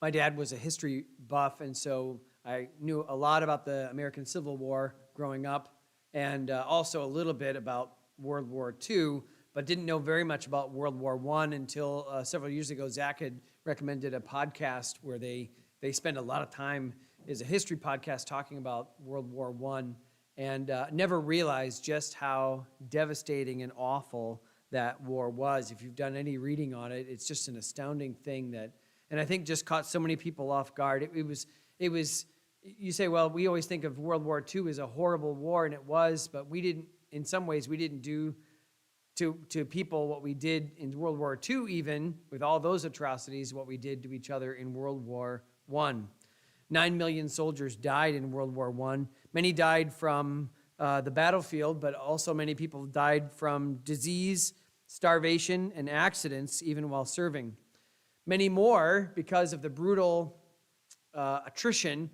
My dad was a history buff, and so I knew a lot about the American Civil War growing up, and also a little bit about World War II, but didn't know very much about World War I until several years ago. Zach had recommended a podcast where they spend a lot of time, is a history podcast, talking about World War I, and never realized just how devastating and awful that war was. If you've done any reading on it, it's just an astounding thing that, and I think just caught so many people off guard. It was, you say, well, we always think of World War II as a horrible war, and it was, but we didn't, in some ways, we didn't do to people what we did in World War II, even with all those atrocities, what we did to each other in World War I. 9 million soldiers died in World War I. Many died from the battlefield, but also many people died from disease, starvation, and accidents, even while serving. Many more, because of the brutal attrition,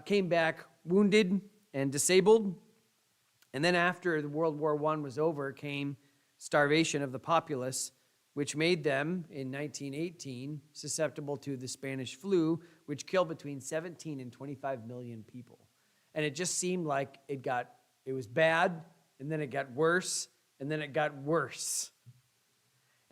came back wounded and disabled. And then after the World War I was over, came starvation of the populace, which made them, in 1918, susceptible to the Spanish flu, which killed between 17 and 25 million people. And it just seemed like it was bad, and then it got worse, and then it got worse.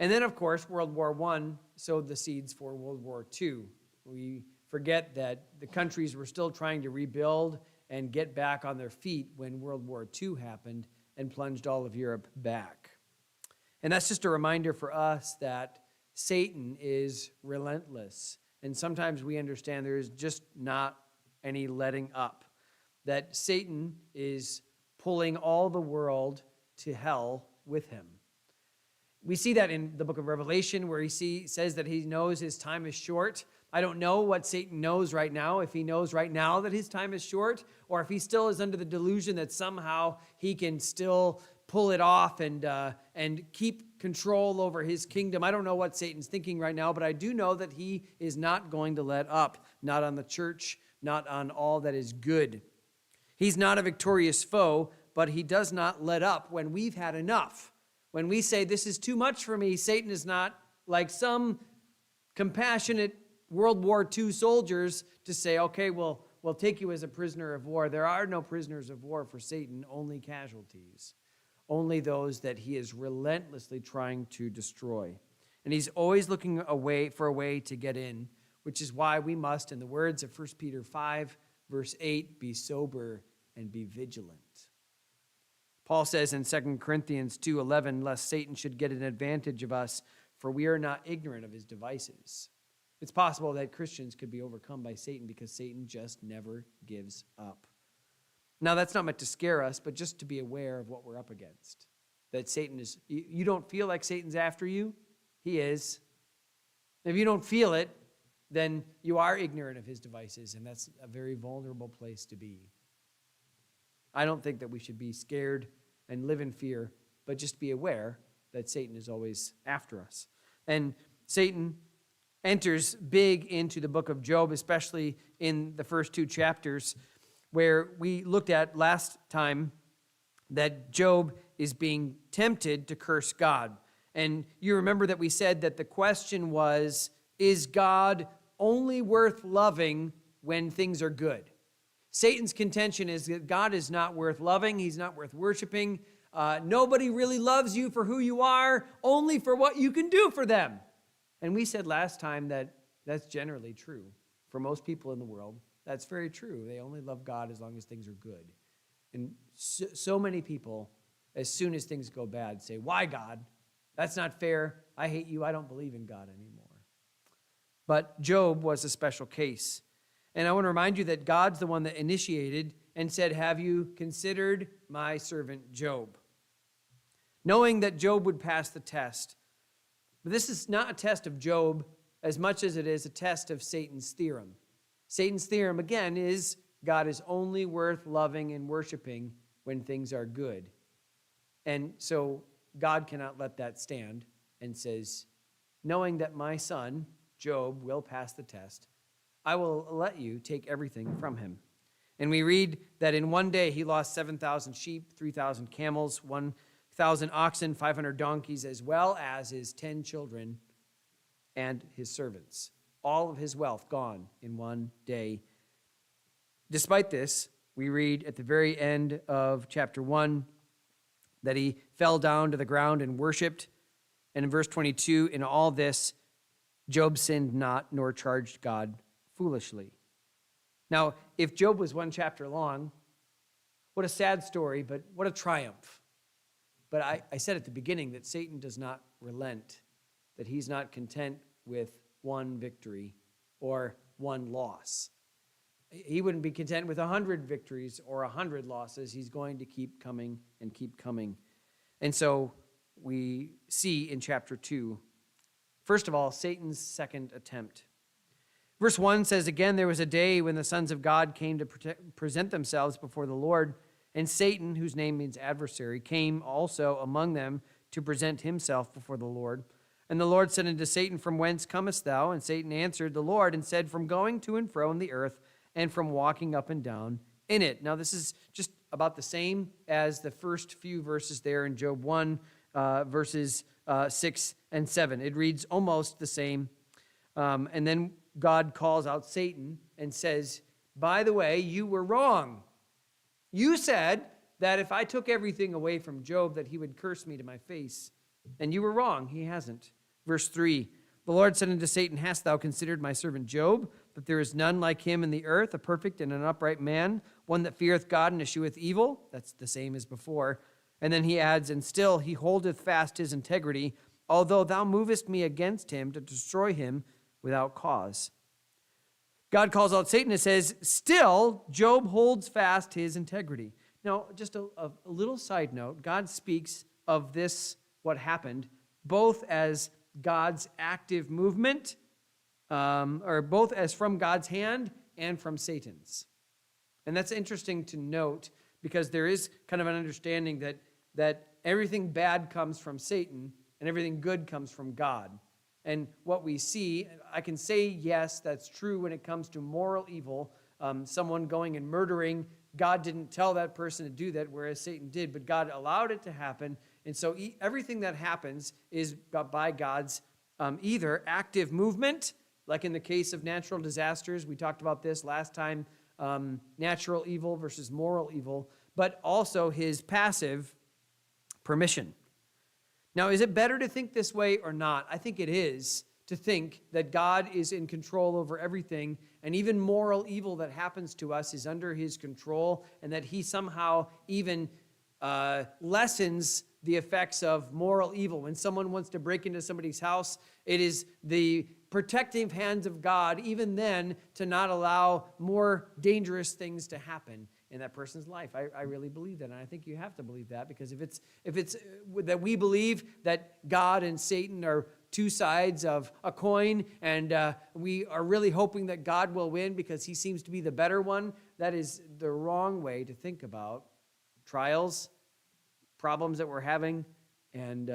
And then, of course, World War I sowed the seeds for World War II. We forget that the countries were still trying to rebuild and get back on their feet when World War II happened and plunged all of Europe back. And that's just a reminder for us that Satan is relentless. And sometimes we understand there is just not any letting up. That Satan is pulling all the world to hell with him. We see that in the book of Revelation, where he says that he knows his time is short. I don't know what Satan knows right now, if he knows right now that his time is short, or if he still is under the delusion that somehow he can still pull it off and keep control over his kingdom. I don't know what Satan's thinking right now, but I do know that he is not going to let up, not on the church, not on all that is good. He's not a victorious foe, but he does not let up when we've had enough. When we say, this is too much for me, Satan is not like some compassionate World War II soldiers to say, okay, we'll take you as a prisoner of war. There are no prisoners of war for Satan, only casualties. Only those that he is relentlessly trying to destroy. And he's always looking for a way to get in, which is why we must, in the words of 1 Peter 5, verse 8, be sober and be vigilant. Paul says in 2 Corinthians 2:11, lest Satan should get an advantage of us, for we are not ignorant of his devices. It's possible that Christians could be overcome by Satan because Satan just never gives up. Now, that's not meant to scare us, but just to be aware of what we're up against. That Satan is, you don't feel like Satan's after you? He is. If you don't feel it, then you are ignorant of his devices, and that's a very vulnerable place to be. I don't think that we should be scared and live in fear, but just be aware that Satan is always after us. And Satan enters big into the book of Job, especially in the first 2 chapters, where we looked at last time that Job is being tempted to curse God. And you remember that we said that the question was, is God only worth loving when things are good? Satan's contention is that God is not worth loving. He's not worth worshiping. Nobody really loves you for who you are, only for what you can do for them. And we said last time that that's generally true for most people in the world. That's very true. They only love God as long as things are good. And so many people, as soon as things go bad, say, why God? That's not fair. I hate you. I don't believe in God anymore. But Job was a special case. And I want to remind you that God's the one that initiated and said, have you considered my servant Job? Knowing that Job would pass the test. But this is not a test of Job as much as it is a test of Satan's theorem. Satan's theorem, again, is God is only worth loving and worshiping when things are good. And so God cannot let that stand and says, knowing that my son, Job, will pass the test, I will let you take everything from him. And we read that in one day he lost 7,000 sheep, 3,000 camels, 1,000 oxen, 500 donkeys, as well as his 10 children and his servants. all of his wealth gone in one day. Despite this, we read at the very end of chapter 1 that he fell down to the ground and worshiped. And in verse 22, in all this, Job sinned not, nor charged God foolishly. Now, if Job was one chapter long, what a sad story, but what a triumph. But I said at the beginning that Satan does not relent, that he's not content with one victory or one loss. He wouldn't be content with 100 victories or 100 losses. He's going to keep coming and keep coming. And so we see in chapter 2, first of all, Satan's second attempt. Verse 1 says, again, there was a day when the sons of God came to present themselves before the Lord, and Satan, whose name means adversary, came also among them to present himself before the Lord. And the Lord said unto Satan, from whence comest thou? And Satan answered the Lord and said, from going to and fro in the earth, and from walking up and down in it. Now, this is just about the same as the first few verses there in Job 1, verses 6 and 7. It reads almost the same. And then God calls out Satan and says, by the way, you were wrong. You said that if I took everything away from Job, that he would curse me to my face. And you were wrong. He hasn't. Verse 3, the Lord said unto Satan, hast thou considered my servant Job, that there is none like him in the earth, a perfect and an upright man, one that feareth God and escheweth evil? That's the same as before. And then he adds, and still he holdeth fast his integrity, although thou movest me against him to destroy him without cause. God calls out Satan and says, still Job holds fast his integrity. Now, just a little side note, God speaks of this, what happened, both as God's active movement, or both as from God's hand and from Satan's. And that's interesting to note because there is kind of an understanding that everything bad comes from Satan and everything good comes from God. And what we see, I can say, yes, that's true when it comes to moral evil. Someone going and murdering, God didn't tell that person to do that, whereas Satan did, but God allowed it to happen. And so everything that happens is by God's either active movement, like in the case of natural disasters. We talked about this last time, natural evil versus moral evil, but also his passive permission. Now, is it better to think this way or not? I think it is to think that God is in control over everything, and even moral evil that happens to us is under his control, and that he somehow even lessens the effects of moral evil. When someone wants to break into somebody's house, it is the protective hands of God, even then, to not allow more dangerous things to happen in that person's life. I really believe that, and I think you have to believe that, because if it's that we believe that God and Satan are two sides of a coin, and we are really hoping that God will win because he seems to be the better one, that is the wrong way to think about trials, problems that we're having, and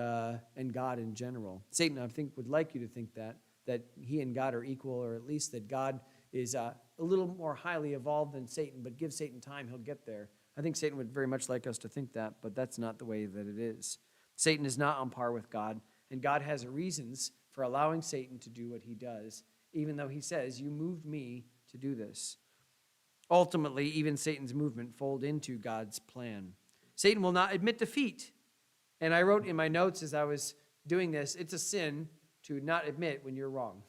God in general. Satan, I think, would like you to think that he and God are equal, or at least that God is a little more highly evolved than Satan, but give Satan time, he'll get there. I think Satan would very much like us to think that, but that's not the way that it is. Satan is not on par with God, and God has reasons for allowing Satan to do what he does, even though he says, you moved me to do this. Ultimately, even Satan's movement fold into God's plan. Satan will not admit defeat. And I wrote in my notes as I was doing this, it's a sin to not admit when you're wrong.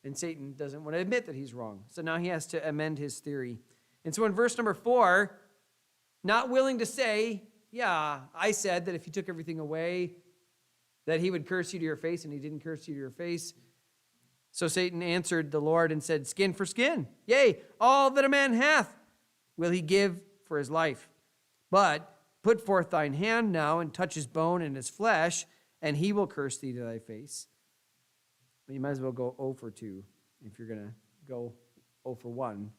And Satan doesn't want to admit that he's wrong. So now he has to amend his theory. And so in verse number 4, not willing to say, yeah, I said that if you took everything away, that he would curse you to your face, and he didn't curse you to your face. So Satan answered the Lord and said, skin for skin. Yea, all that a man hath will he give for his life. But put forth thine hand now and touch his bone and his flesh, and he will curse thee to thy face. But you might as well go 0 for 2 if you're going to go 0 for 1.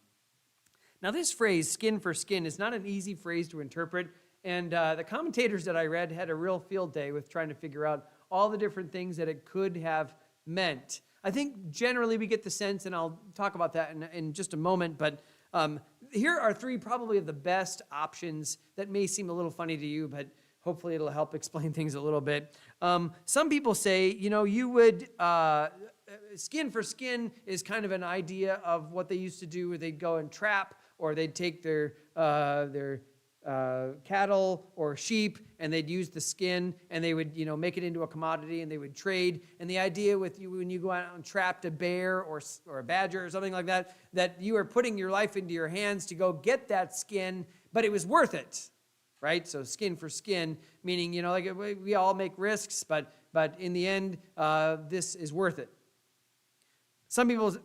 Now this phrase, skin for skin, is not an easy phrase to interpret. And the commentators that I read had a real field day with trying to figure out all the different things that it could have meant. I think generally we get the sense, and I'll talk about that in just a moment, but here are 3 probably of the best options that may seem a little funny to you, but hopefully it'll help explain things a little bit. Some people say, you would, skin for skin is kind of an idea of what they used to do, where they'd go and trap, or they'd take their cattle or sheep, and they'd use the skin, and they would, make it into a commodity, and they would trade. And the idea with you, when you go out and trapped a bear or a badger or something like that, that you are putting your life into your hands to go get that skin, but it was worth it, right? So skin for skin, meaning, like we all make risks, but in the end, this is worth it. Some people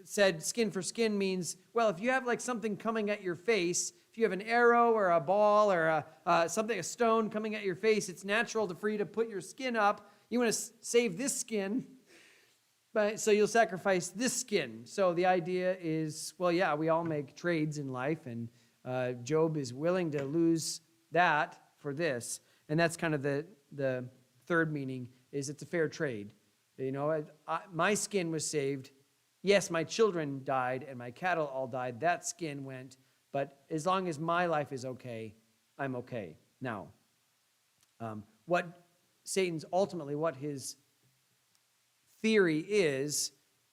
said skin for skin means, well, if you have like something coming at your face, if you have an arrow or a ball or a stone coming at your face, it's natural for you to put your skin up. You want to save this skin, so you'll sacrifice this skin. So the idea is, well, yeah, we all make trades in life, and Job is willing to lose that for this. And that's kind of the third meaning, is it's a fair trade. My skin was saved. Yes, my children died and my cattle all died. That skin went. But as long as my life is okay, I'm okay. Now, what his theory is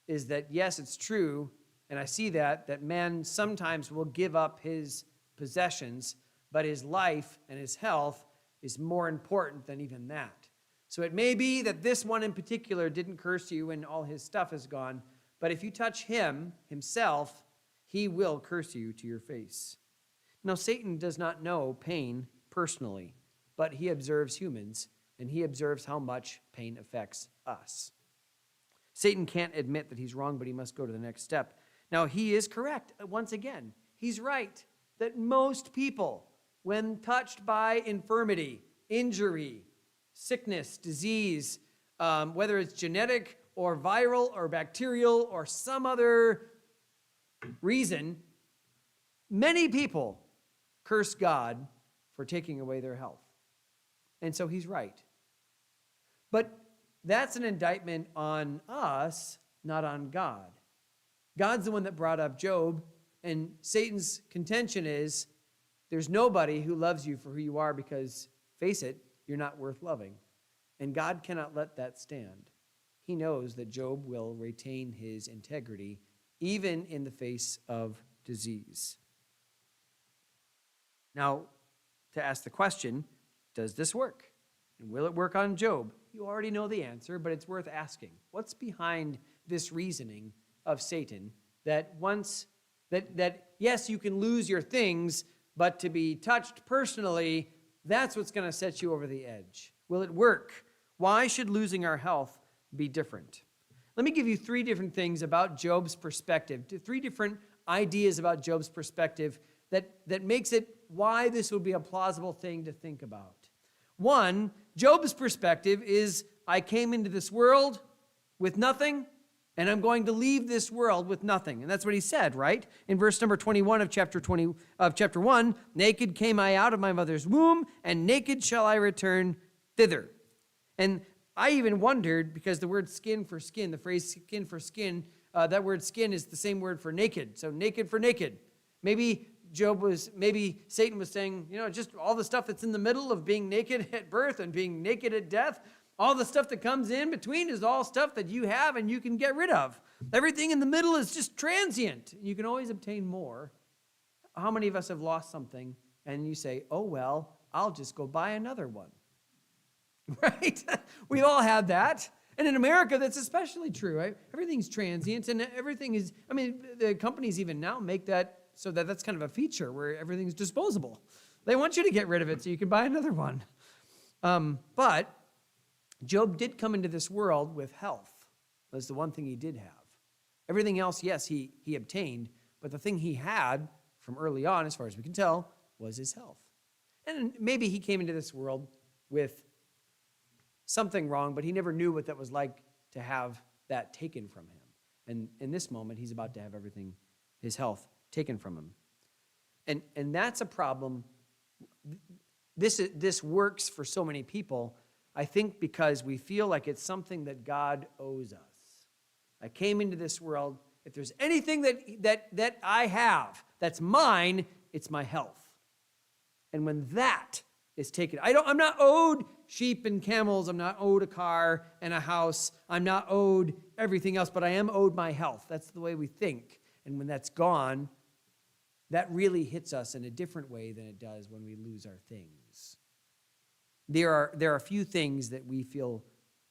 that, yes, it's true, and I see that man sometimes will give up his possessions, but his life and his health is more important than even that. So it may be that this one in particular didn't curse you when all his stuff is gone, but if you touch himself, he will curse you to your face. Now, Satan does not know pain personally, but he observes humans, and he observes how much pain affects us. Satan can't admit that he's wrong, but he must go to the next step. Now, he is correct. Once again, he's right that most people, when touched by infirmity, injury, sickness, disease, whether it's genetic or viral or bacterial or some other reason, many people curse God for taking away their health. And so he's right. But that's an indictment on us, not on God. God's the one that brought up Job, and Satan's contention is there's nobody who loves you for who you are because, face it, you're not worth loving. And God cannot let that stand. He knows that Job will retain his integrity even in the face of disease. Now, to ask the question, does this work? And will it work on Job? You already know the answer, but it's worth asking. What's behind this reasoning of Satan that yes, you can lose your things, but to be touched personally, that's what's going to set you over the edge. Will it work? Why should losing our health be different? Let me give you three different things about Job's perspective, three different ideas about Job's perspective that makes it why this would be a plausible thing to think about. One, Job's perspective is, I came into this world with nothing, and I'm going to leave this world with nothing. And that's what he said, right? In verse number 21 of chapter 1, naked came I out of my mother's womb, and naked shall I return thither. And I even wondered, because the word skin for skin, the phrase skin for skin, that word skin is the same word for naked. So naked for naked. Maybe Satan was saying, just all the stuff that's in the middle of being naked at birth and being naked at death, all the stuff that comes in between is all stuff that you have and you can get rid of. Everything in the middle is just transient. You can always obtain more. How many of us have lost something and you say, oh, well, I'll just go buy another one? Right? We've all had that. And in America, that's especially true, right? Everything's transient and everything is, the companies even now make that so that's kind of a feature where everything's disposable. They want you to get rid of it so you can buy another one. But Job did come into this world with health. That's the one thing he did have. Everything else, yes, he obtained, but the thing he had from early on, as far as we can tell, was his health. And maybe he came into this world with something wrong, but he never knew what that was like to have that taken from him. And in this moment, he's about to have everything, his health, taken from him. And that's a problem. This works for so many people, I think, because we feel like it's something that God owes us. I came into this world. If there's anything that I have that's mine, it's my health. And when that is taken. I'm not owed sheep and camels. I'm not owed a car and a house. I'm not owed everything else, but I am owed my health. That's the way we think. And when that's gone, that really hits us in a different way than it does when we lose our things. There are a few things that we feel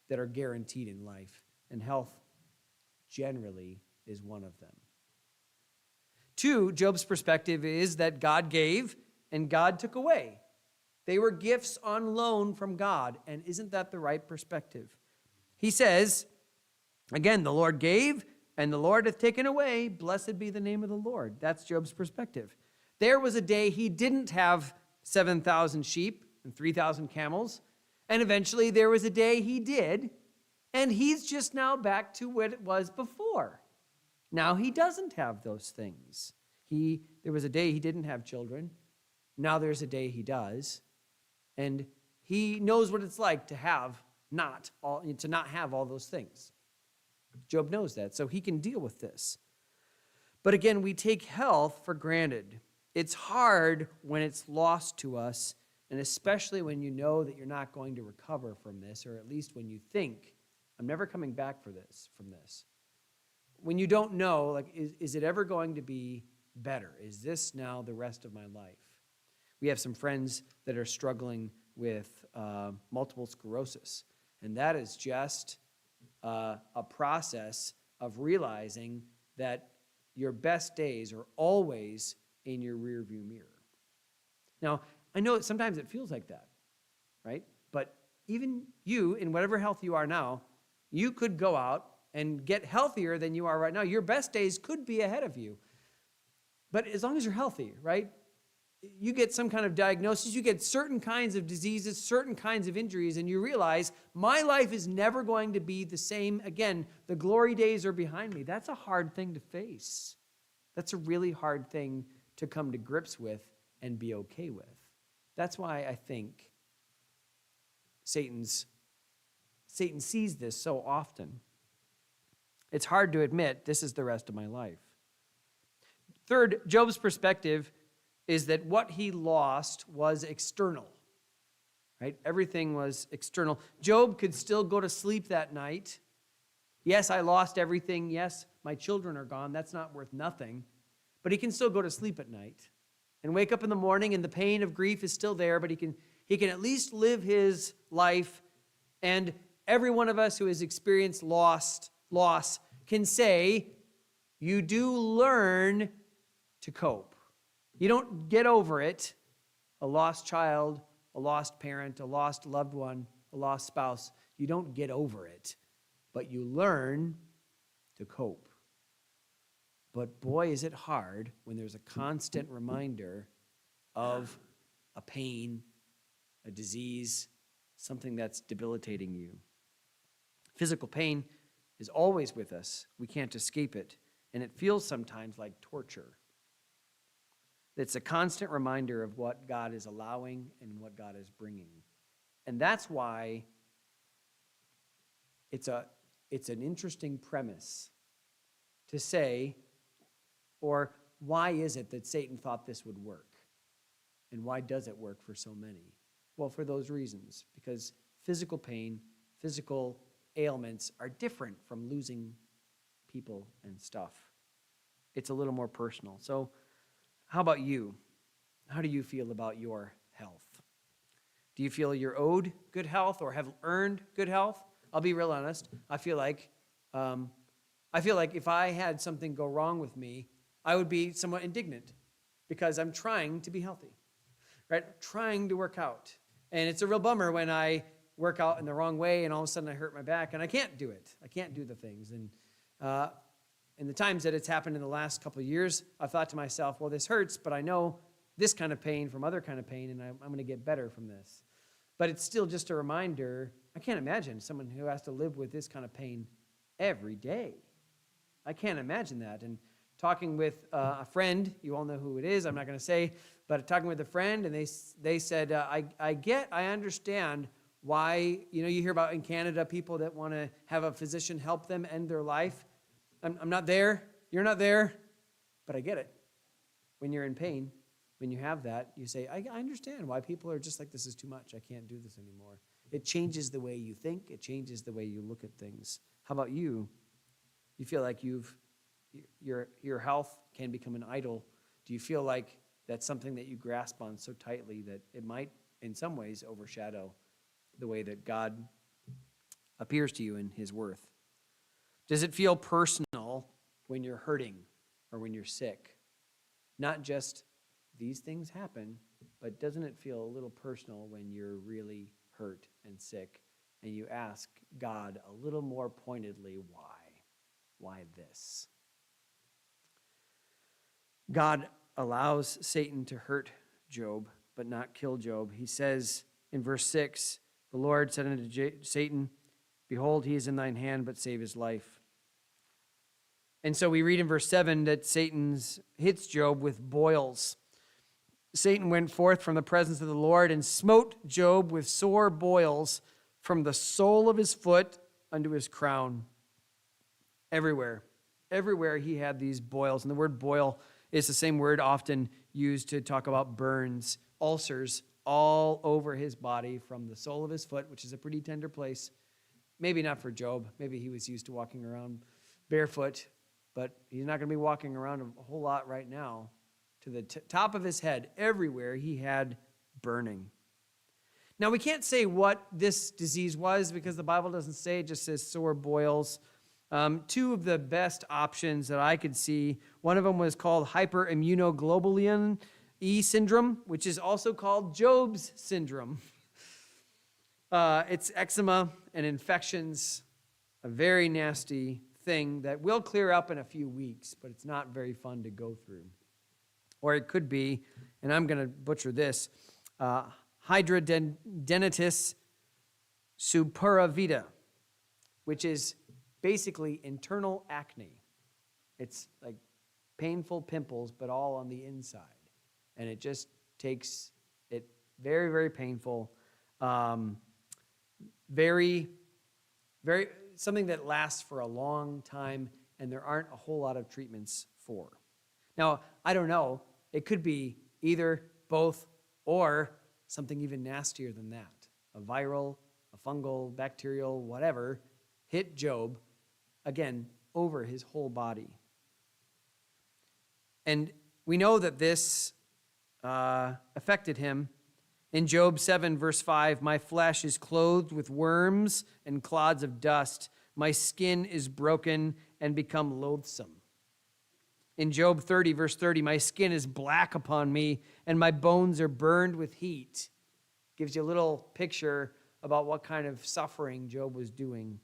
that are guaranteed in life, and health generally is one of them. 2, Job's perspective is that God gave and God took away. They were gifts on loan from God, and isn't that the right perspective? He says, again, the Lord gave and the Lord hath taken away. Blessed be the name of the Lord. That's Job's perspective. There was a day he didn't have 7,000 sheep and 3,000 camels, and eventually there was a day he did, and he's just now back to what it was before. Now he doesn't have those things. There was a day he didn't have children. Now there's a day he does. And he knows what it's like to not have all those things. Job knows that, so he can deal with this. But again, we take health for granted. It's hard when it's lost to us, and especially when you know that you're not going to recover from this, or at least when you think, I'm never coming back from this. When you don't know, like, is it ever going to be better? Is this now the rest of my life? We have some friends that are struggling with multiple sclerosis, and that is just a process of realizing that your best days are always in your rearview mirror. Now, I know sometimes it feels like that, right? But even you, in whatever health you are now, you could go out and get healthier than you are right now. Your best days could be ahead of you. But as long as you're healthy, right? You get some kind of diagnosis, you get certain kinds of diseases, certain kinds of injuries, and you realize my life is never going to be the same again. The glory days are behind me. That's a hard thing to face. That's a really hard thing to come to grips with and be okay with. That's why I think Satan sees this so often. It's hard to admit this is the rest of my life. Third, Job's perspective is that what he lost was external, right? Everything was external. Job could still go to sleep that night. Yes, I lost everything. Yes, my children are gone. That's not worth nothing. But he can still go to sleep at night and wake up in the morning, and the pain of grief is still there, but he can at least live his life. And every one of us who has experienced loss can say, you do learn to cope. You don't get over it. A lost child, a lost parent, a lost loved one, a lost spouse. You don't get over it, but you learn to cope. But boy, is it hard when there's a constant reminder of a pain, a disease, something that's debilitating you. Physical pain is always with us. We can't escape it, and it feels sometimes like torture. It's a constant reminder of what God is allowing and what God is bringing. And that's why it's an interesting premise to say, or why is it that Satan thought this would work? And why does it work for so many? Well, for those reasons. Because physical pain, physical ailments are different from losing people and stuff. It's a little more personal. So, how about you? How do you feel about your health? Do you feel you're owed good health or have earned good health? I'll be real honest. I feel like if I had something go wrong with me, I would be somewhat indignant because I'm trying to be healthy, right? Trying to work out. And it's a real bummer when I work out in the wrong way and all of a sudden I hurt my back and I can't do it. I can't do the things. And in the times that it's happened in the last couple of years, I've thought to myself, well, this hurts, but I know this kind of pain from other kind of pain, and I'm going to get better from this. But it's still just a reminder. I can't imagine someone who has to live with this kind of pain every day. I can't imagine that. And talking with a friend, you all know who it is, I'm not going to say, but talking with a friend, and they said, I understand why, you hear about in Canada people that want to have a physician help them end their life. I'm not there. You're not there. But I get it. When you're in pain, when you have that, you say, I understand why people are just like, this is too much. I can't do this anymore. It changes the way you think. It changes the way you look at things. How about you? You feel like your health can become an idol. Do you feel like that's something that you grasp on so tightly that it might, in some ways, overshadow the way that God appears to you in his worth? Does it feel personal when you're hurting or when you're sick? Not just these things happen, but doesn't it feel a little personal when you're really hurt and sick and you ask God a little more pointedly, why? Why this? God allows Satan to hurt Job, but not kill Job. He says in verse 6, the Lord said unto Satan, behold, he is in thine hand, but save his life. And so we read in verse 7 that Satan hits Job with boils. Satan went forth from the presence of the Lord and smote Job with sore boils from the sole of his foot unto his crown. Everywhere he had these boils. And the word boil is the same word often used to talk about burns, ulcers all over his body from the sole of his foot, which is a pretty tender place. Maybe not for Job. Maybe he was used to walking around barefoot, but he's not going to be walking around a whole lot right now. To the top of his head, everywhere he had burning. Now, we can't say what this disease was because the Bible doesn't say. It just says sore boils. Two of the best options that I could see, one of them was called hyperimmunoglobulin E syndrome, which is also called Job's syndrome. It's eczema and infections, a very nasty thing that will clear up in a few weeks, but it's not very fun to go through. Or it could be, and I'm going to butcher this, hidradenitis suppurativa, which is basically internal acne. It's like painful pimples, but all on the inside. And it just takes it very, very painful. Very, very, something that lasts for a long time, and there aren't a whole lot of treatments for. Now, I don't know. It could be either, both, or something even nastier than that. A viral, a fungal, bacterial, whatever, hit Job, again, over his whole body. And we know that this affected him. In Job 7, verse 5, my flesh is clothed with worms and clods of dust. My skin is broken and become loathsome. In Job 30, verse 30, my skin is black upon me, and my bones are burned with heat. Gives you a little picture about what kind of suffering Job was doing.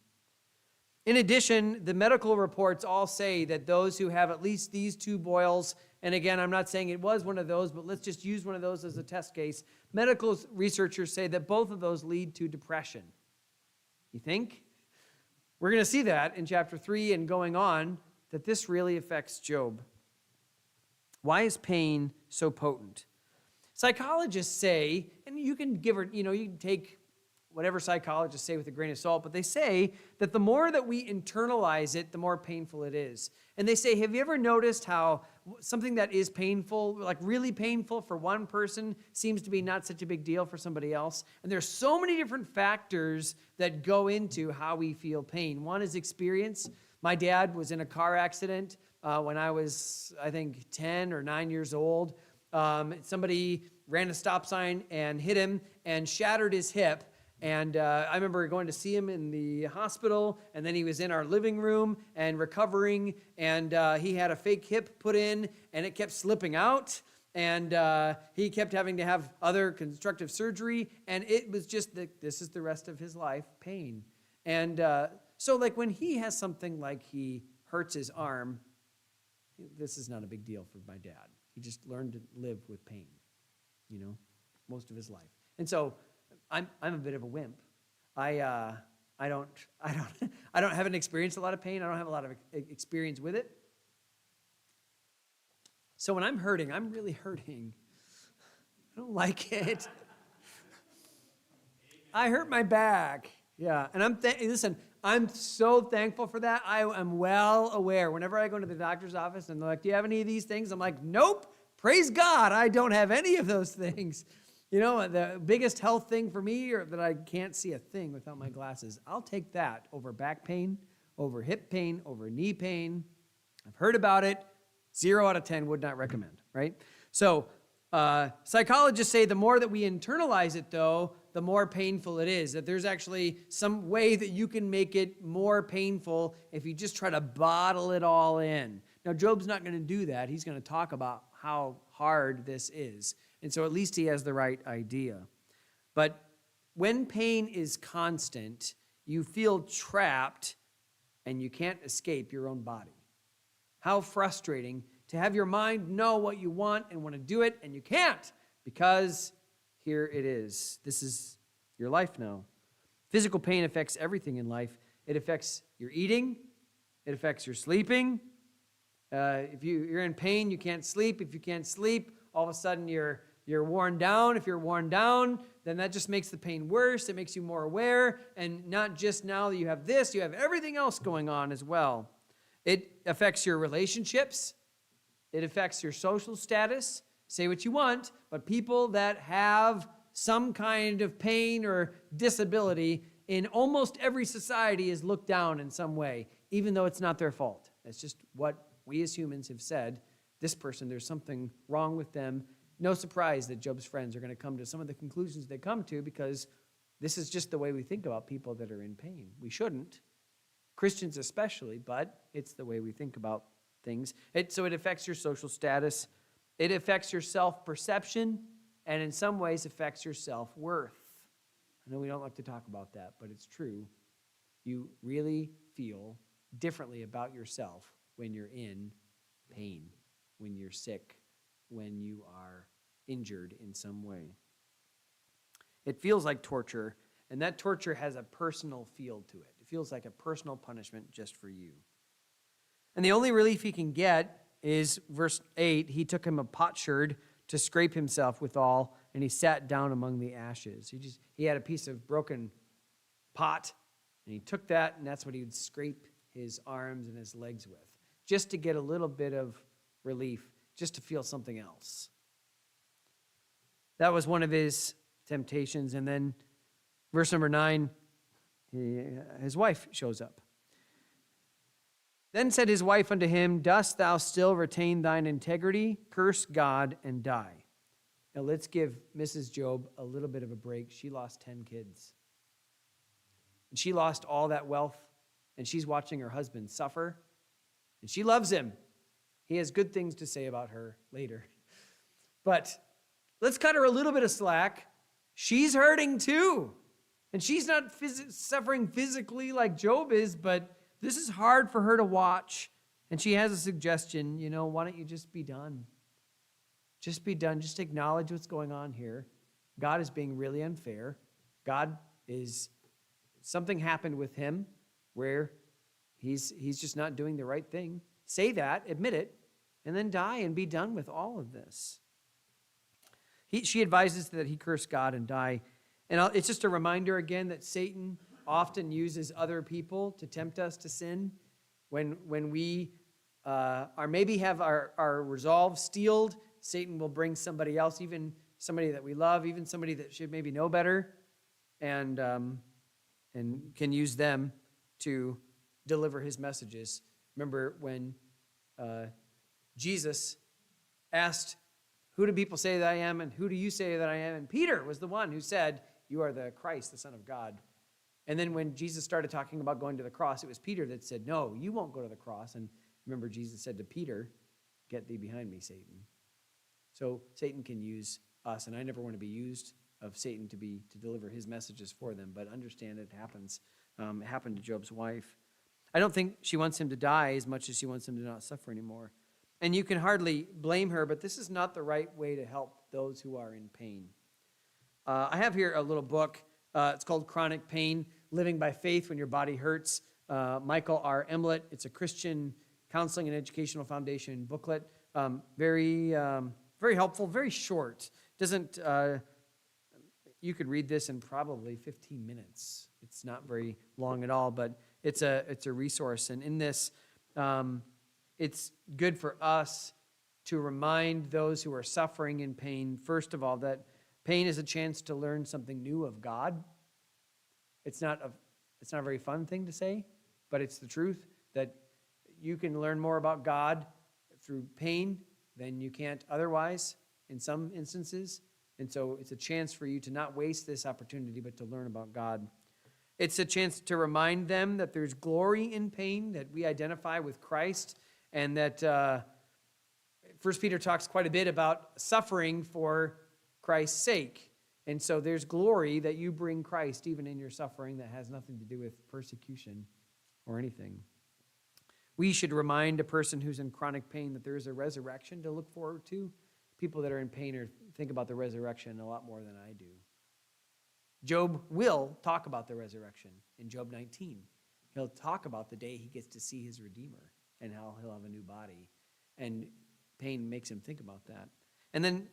In addition, the medical reports all say that those who have at least these two boils, and again, I'm not saying it was one of those, but let's just use one of those as a test case. Medical researchers say that both of those lead to depression. You think? We're going to see that in chapter 3 and going on, that this really affects Job. Why is pain so potent? Psychologists say, and you can you can take whatever psychologists say with a grain of salt, but they say that the more that we internalize it, the more painful it is. And they say, have you ever noticed how something that is painful, like really painful for one person, seems to be not such a big deal for somebody else? And there's so many different factors that go into how we feel pain. One is experience. My dad was in a car accident when I was, I think, 10 or 9 years old. Somebody ran a stop sign and hit him and shattered his hip. And I remember going to see him in the hospital, and then he was in our living room and recovering, and he had a fake hip put in, and it kept slipping out, and he kept having to have other constructive surgery, and it was just, this is the rest of his life, pain. And so like when he has something like he hurts his arm, this is not a big deal for my dad. He just learned to live with pain, most of his life. And so I'm a bit of a wimp. I haven't experienced a lot of pain. I don't have a lot of experience with it. So when I'm hurting, I'm really hurting. I don't like it. I hurt my back. Yeah, and listen, I'm so thankful for that. I am well aware. Whenever I go into the doctor's office and they're like, do you have any of these things? I'm like, nope, Praise God, I don't have any of those things. You know, the biggest health thing for me or that I can't see a thing without my glasses. I'll take that over back pain, over hip pain, over knee pain. I've heard about it. 0 out of 10 would not recommend, right? So psychologists say the more that we internalize it, though, the more painful it is. That there's actually some way that you can make it more painful if you just try to bottle it all in. Now, Job's not going to do that. He's going to talk about how hard this is. And so at least he has the right idea. But when pain is constant, you feel trapped and you can't escape your own body. How frustrating to have your mind know what you want and want to do it, and you can't because here it is. This is your life now. Physical pain affects everything in life. It affects your eating. It affects your sleeping. If you're in pain, you can't sleep. If you can't sleep, all of a sudden you're worn down. If you're worn down, then that just makes the pain worse. It makes you more aware. And not just now that you have this, you have everything else going on as well. It affects your relationships. It affects your social status. Say what you want, but people that have some kind of pain or disability in almost every society is looked down in some way, even though it's not their fault. It's just what we as humans have said. This person, there's something wrong with them. No surprise that Job's friends are going to come to some of the conclusions they come to because this is just the way we think about people that are in pain. We shouldn't, Christians especially, but it's the way we think about things. So it affects your social status. It affects your self-perception, and in some ways affects your self-worth. I know we don't like to talk about that, but it's true. You really feel differently about yourself when you're in pain, when you're sick, when you are injured in some way. It feels like torture, and that torture has a personal feel to it. It feels like a personal punishment just for you. And the only relief he can get is verse 8, he took him a potsherd to scrape himself withal, and he sat down among the ashes. He had a piece of broken pot, and he took that, and that's what he would scrape his arms and his legs with, just to get a little bit of relief, just to feel something else. That was one of his temptations. And then verse number 9, his wife shows up. Then said his wife unto him, Dost thou still retain thine integrity? Curse God and die. Now let's give Mrs. Job a little bit of a break. She lost 10 kids. And she lost all that wealth, and she's watching her husband suffer, and she loves him. He has good things to say about her later. But let's cut her a little bit of slack. She's hurting too. And she's not suffering physically like Job is, but this is hard for her to watch. And she has a suggestion, why don't you just be done? Just be done. Just acknowledge what's going on here. God is being really unfair. Something happened with him where he's just not doing the right thing. Say that, admit it, and then die and be done with all of this. She advises that he curse God and die. And it's just a reminder again that Satan often uses other people to tempt us to sin. When we are maybe have our resolve steeled, Satan will bring somebody else, even somebody that we love, even somebody that should maybe know better, and can use them to deliver his messages. Remember when Jesus asked, who do people say that I am, and who do you say that I am? And Peter was the one who said, you are the Christ, the Son of God. And then when Jesus started talking about going to the cross, it was Peter that said, no, you won't go to the cross. And remember, Jesus said to Peter, get thee behind me, Satan. So Satan can use us, and I never want to be used of Satan to deliver his messages for them, but understand it happens. It happened to Job's wife. I don't think she wants him to die as much as she wants him to not suffer anymore. And you can hardly blame her, but this is not the right way to help those who are in pain. I have here a little book. It's called Chronic Pain, Living by Faith When Your Body Hurts. Michael R. Emlet. It's a Christian Counseling and Educational Foundation booklet. Very helpful, very short. You could read this in probably 15 minutes. It's not very long at all, but it's a resource. And in this, it's good for us to remind those who are suffering in pain, first of all, that pain is a chance to learn something new of God. It's not a very fun thing to say, but it's the truth that you can learn more about God through pain than you can't otherwise in some instances. And so it's a chance for you to not waste this opportunity, but to learn about God. It's a chance to remind them that there's glory in pain, that we identify with Christ, and that 1 Peter talks quite a bit about suffering for Christ's sake. And so there's glory that you bring Christ even in your suffering that has nothing to do with persecution or anything. We should remind a person who's in chronic pain that there is a resurrection to look forward to. People that are in pain think about the resurrection a lot more than I do. Job will talk about the resurrection in Job 19. He'll talk about the day he gets to see his Redeemer and how he'll have a new body. And pain makes him think about that. And then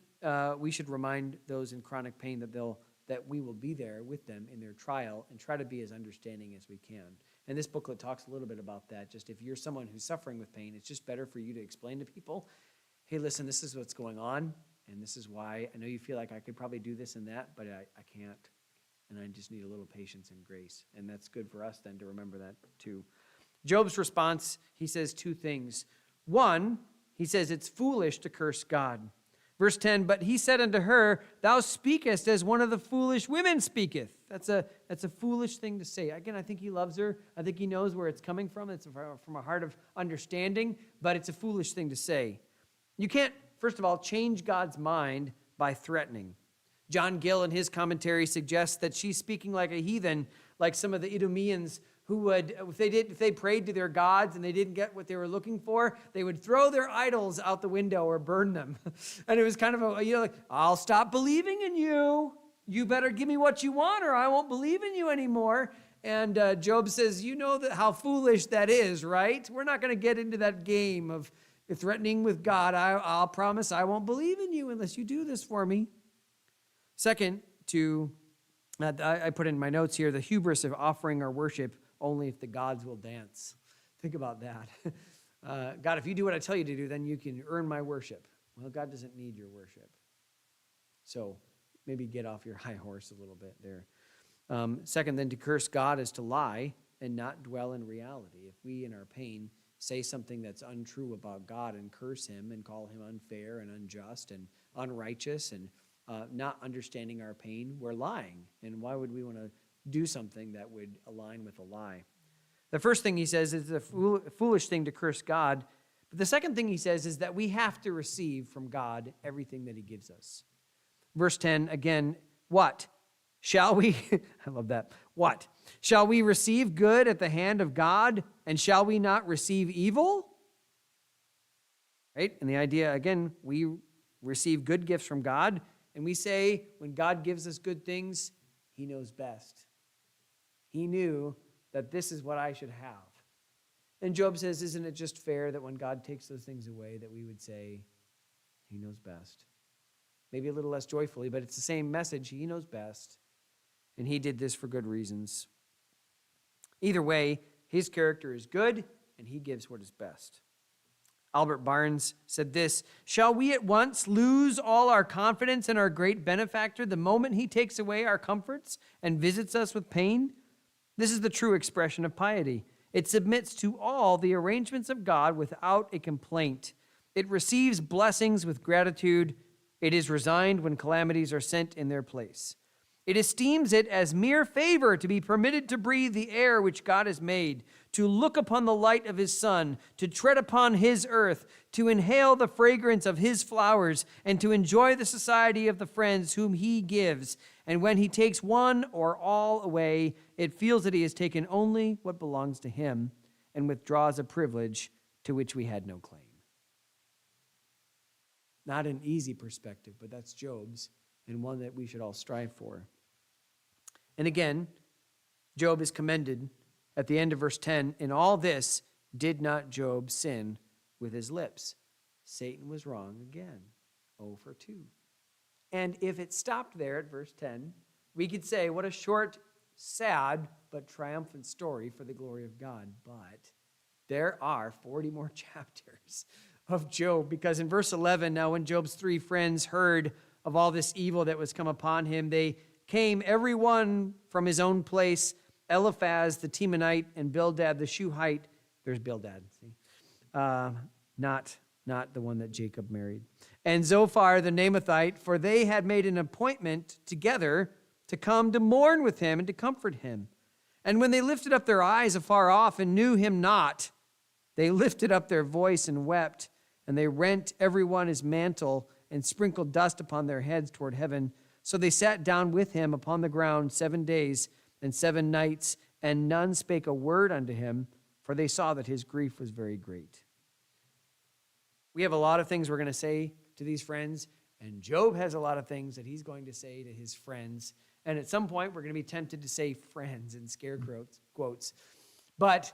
we should remind those in chronic pain that we will be there with them in their trial and try to be as understanding as we can. And this booklet talks a little bit about that. Just if you're someone who's suffering with pain, it's just better for you to explain to people, hey, listen, this is what's going on, and this is why. I know you feel like I could probably do this and that, but I can't, and I just need a little patience and grace. And that's good for us then to remember that too. Job's response, he says two things. One, he says it's foolish to curse God. Verse 10, but he said unto her, thou speakest as one of the foolish women speaketh. That's a foolish thing to say. Again, I think he loves her. I think he knows where it's coming from. It's from a heart of understanding, but it's a foolish thing to say. You can't, first of all, change God's mind by threatening. John Gill in his commentary suggests that she's speaking like a heathen, like some of the Idumeans who would, if they prayed to their gods and they didn't get what they were looking for, they would throw their idols out the window or burn them. And it was kind of like, I'll stop believing in you. You better give me what you want or I won't believe in you anymore. And Job says, you know how foolish that is, right? We're not going to get into that game of threatening with God. I'll promise I won't believe in you unless you do this for me. Second, I put in my notes here, the hubris of offering our worship only if the gods will dance. Think about that. God, if you do what I tell you to do, then you can earn my worship. Well, God doesn't need your worship. So maybe get off your high horse a little bit there. Second, then to curse God is to lie and not dwell in reality. If we in our pain say something that's untrue about God and curse him and call him unfair and unjust and unrighteous and not understanding our pain, we're lying. And why would we want to do something that would align with a lie? The first thing he says is a foolish thing to curse God. But the second thing he says is that we have to receive from God everything that he gives us. Verse 10, again, what? Shall we, I love that, what? Shall we receive good at the hand of God, and shall we not receive evil? Right? And the idea, again, we receive good gifts from God, and we say when God gives us good things, he knows best. He knew that this is what I should have. And Job says, isn't it just fair that when God takes those things away that we would say, he knows best? Maybe a little less joyfully, but it's the same message. He knows best. And he did this for good reasons. Either way, his character is good, and he gives what is best. Albert Barnes said this, shall we at once lose all our confidence in our great benefactor the moment he takes away our comforts and visits us with pain? This is the true expression of piety. It submits to all the arrangements of God without a complaint. It receives blessings with gratitude. It is resigned when calamities are sent in their place. It esteems it as mere favor to be permitted to breathe the air which God has made, to look upon the light of his sun, to tread upon his earth, to inhale the fragrance of his flowers, and to enjoy the society of the friends whom he gives. And when he takes one or all away, it feels that he has taken only what belongs to him and withdraws a privilege to which we had no claim. Not an easy perspective, but that's Job's, and one that we should all strive for. And again, Job is commended at the end of verse 10, in all this did not Job sin with his lips. Satan was wrong again, 0 for 2. And if it stopped there at verse 10, we could say, what a short, sad, but triumphant story for the glory of God. But there are 40 more chapters of Job, because in verse 11, now when Job's three friends heard of all this evil that was come upon him, they came every one from his own place, Eliphaz the Temanite and Bildad the Shuhite. There's Bildad, see? Not the one that Jacob married. And Zophar the Naamathite, for they had made an appointment together to come to mourn with him and to comfort him. And when they lifted up their eyes afar off and knew him not, they lifted up their voice and wept, and they rent every one his mantle and sprinkled dust upon their heads toward heaven. So they sat down with him upon the ground 7 days and 7 nights, and none spake a word unto him, for they saw that his grief was very great. We have a lot of things we're going to say to these friends, and Job has a lot of things that he's going to say to his friends. And at some point, we're going to be tempted to say friends in scare quotes. But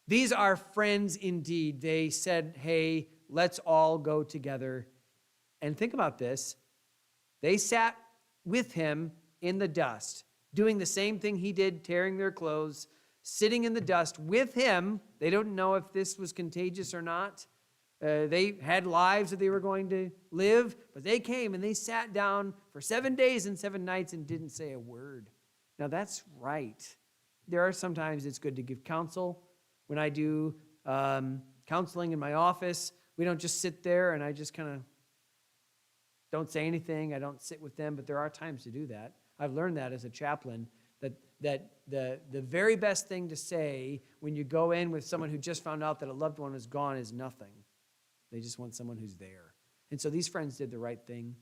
these are friends indeed. They said, hey, let's all go together. And think about this. They sat with him in the dust, doing the same thing he did, tearing their clothes, sitting in the dust with him. They don't know if this was contagious or not. They had lives that they were going to live, but they came and they sat down for 7 days and 7 nights and didn't say a word. Now that's right. There are sometimes it's good to give counsel. When I do counseling in my office, we don't just sit there and I just kind of don't say anything. I don't sit with them, but there are times to do that. I've learned that as a chaplain, that the very best thing to say when you go in with someone who just found out that a loved one is gone is nothing. They just want someone who's there. And so these friends did the right thing.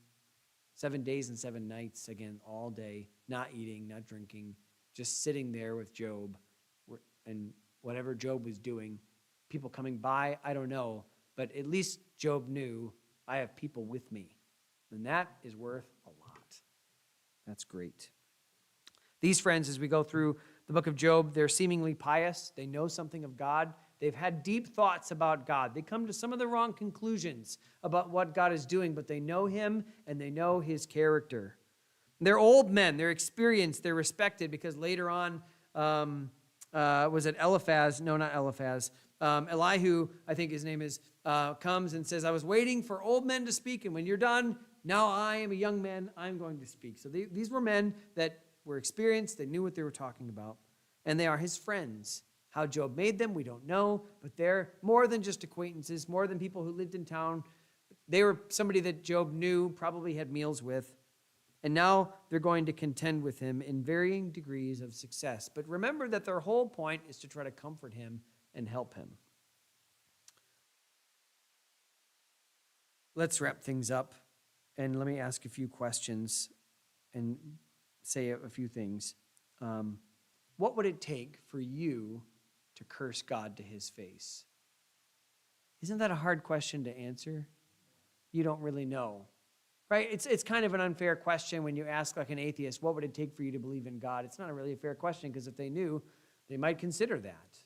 7 days and 7 nights, again, all day, not eating, not drinking, just sitting there with Job. And whatever Job was doing, people coming by, I don't know. But at least Job knew, I have people with me. And that is worth a lot. That's great. These friends, as we go through the book of Job, they're seemingly pious. They know something of God. They've had deep thoughts about God. They come to some of the wrong conclusions about what God is doing, but they know him and they know his character. They're old men. They're experienced. They're respected because later on, was it Eliphaz? No, not Eliphaz. Elihu, I think his name is, comes and says, I was waiting for old men to speak, and when you're done, now I am a young man, I'm going to speak. So these were men that were experienced. They knew what they were talking about, and they are his friends. How Job made them, we don't know, but they're more than just acquaintances, more than people who lived in town. They were somebody that Job knew, probably had meals with, and now they're going to contend with him in varying degrees of success. But remember that their whole point is to try to comfort him and help him. Let's wrap things up, and let me ask a few questions and say a few things. What would it take for you to curse God to his face? Isn't that a hard question to answer? You don't really know, right? It's kind of an unfair question when you ask like an atheist, what would it take for you to believe in God? It's not really a fair question because if they knew, they might consider that.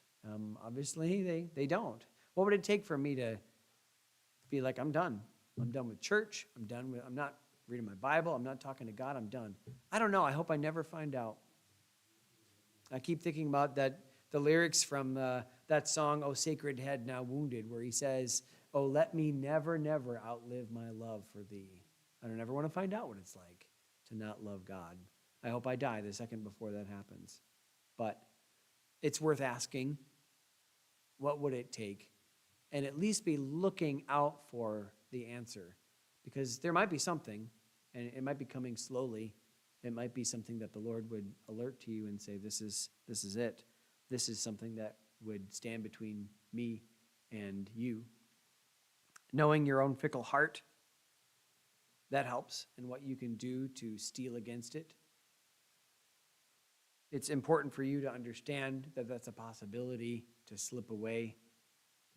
Obviously, they don't. What would it take for me to be like, I'm done. I'm done with church. I'm not reading my Bible. I'm not talking to God. I'm done. I don't know. I hope I never find out. I keep thinking about the lyrics from that song, O Sacred Head Now Wounded, where he says, oh, let me never, never outlive my love for thee. I don't ever want to find out what it's like to not love God. I hope I die the second before that happens. But it's worth asking, what would it take? And at least be looking out for the answer. Because there might be something, and it might be coming slowly. It might be something that the Lord would alert to you and say, this is it. This is something that would stand between me and you. Knowing your own fickle heart, that helps, and what you can do to steel against it. It's important for you to understand that that's a possibility to slip away.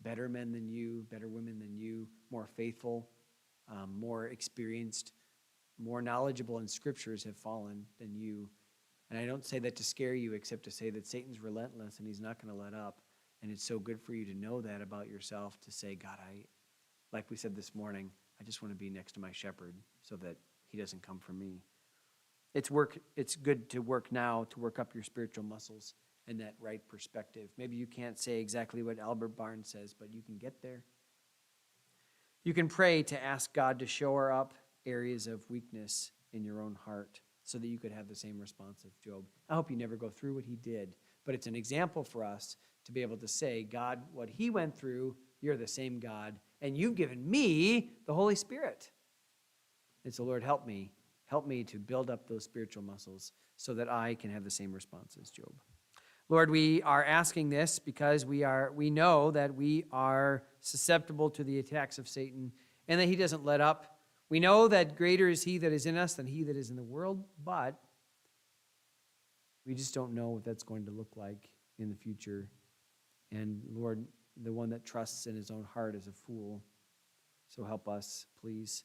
Better men than you, better women than you, more faithful, more experienced, more knowledgeable in scriptures have fallen than you. And I don't say that to scare you, except to say that Satan's relentless and he's not going to let up. And it's so good for you to know that about yourself, to say, God, like we said this morning, I just want to be next to my shepherd so that he doesn't come for me. It's good to work now to work up your spiritual muscles and that right perspective. Maybe you can't say exactly what Albert Barnes says, but you can get there. You can pray to ask God to shore up areas of weakness in your own heart so that you could have the same response of Job. I hope you never go through what he did, but it's an example for us to be able to say, God, what he went through, you're the same God, and you've given me the Holy Spirit. And so, Lord, help me to build up those spiritual muscles so that I can have the same response as Job. Lord, we are asking this because we know that we are susceptible to the attacks of Satan and that he doesn't let up. We know that greater is he that is in us than he that is in the world, but we just don't know what that's going to look like in the future. And Lord, the one that trusts in his own heart is a fool. So help us, please.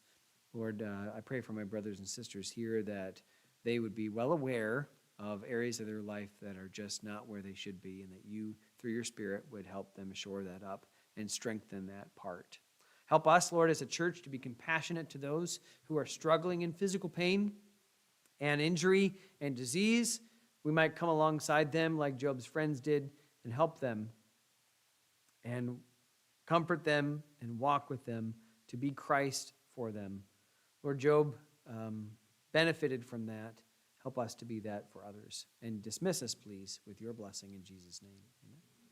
Lord, I pray for my brothers and sisters here that they would be well aware of areas of their life that are just not where they should be, and that you, through your Spirit, would help them shore that up and strengthen that part. Help us, Lord, as a church to be compassionate to those who are struggling in physical pain and injury and disease. We might come alongside them like Job's friends did and help them and comfort them and walk with them to be Christ for them. Lord, Job benefited from that. Help us to be that for others. And dismiss us, please, with your blessing in Jesus' name. Amen.